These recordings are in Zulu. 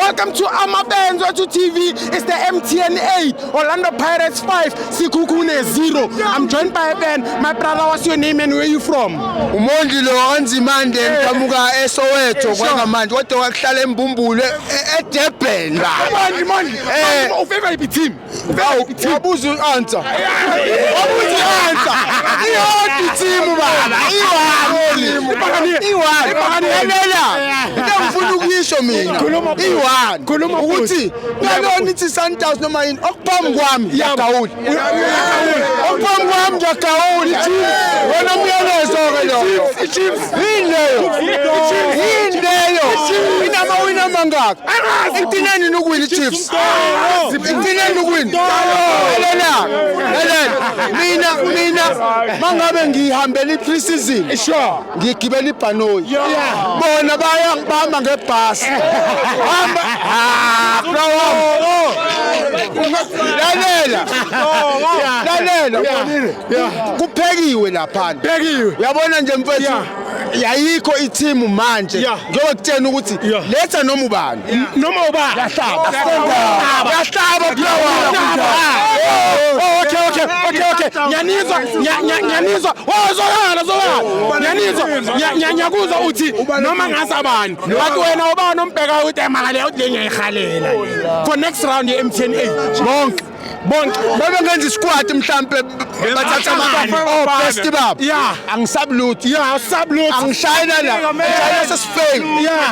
Welcome to FANS Wethu TV. It's the MTN 8, Orlando Pirates 5, Sekhukhune 0. I'm joined by a fan. My brother, what's your name and where are you from? Umondilo Anzimande ngidamuka eSoweto kwangamanje kodwa wakuhlala eMbumbulu eDurban. Manje. Ufavorite team. Wabuza answer. Wabuza answer. Iyona team baba. Iwani. Ngifuna ukuyisho mina. Iwani. Ukuthi ngalona ithi Sundowns noma yini okuphambi kwami yagawuli. Okuphambi kwami yagawuli. Wona umyalezo ke lo. Yinleyo. Inamawina mangaka. Iqineni nokuwina iChiefs. Iqineni nokuwina. Mina mangabe ngihambela iPre-season. Sure. Ngigibela ibhanoyi. Bona bayangibamba ngebhasi. Hamba. Lalela. Kuphekiwe lapha. Uyabona nje mfethu. Yayikho i-team manje ngiyokutshela ukuthi letha noma ubani yahlaba Okay. Nyanizwa. Nyakuzwa uthi noma ngasabani. Bathi wena uba nombheka ukuthi emakale uthi ngiyayikhalela. For next round ye MTN 8. Bonke bebe ngenza isquad mhlambe bathatha ama best babo angisabluthi angishayela la ngishayela sesifake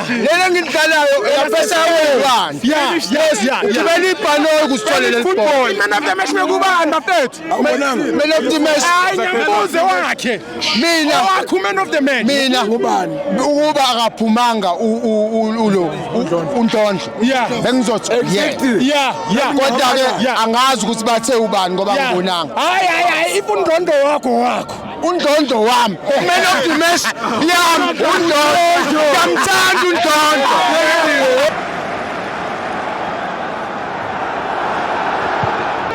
lena ngidlalayo yapesa yobani ngibele ibhanoyi kusitholela football man of the match bekubani bafethu man of the match ayambuze wakhe mina wakho man of the match mina ngubani ukuba akaphumanga uNdondlo bengizothi kodwa ke angazi ukuthi bathe ubani ngoba ngibonanga hayi ifundondo wakho uNdondlo wami man of the match yami uNdondlo ngamthanda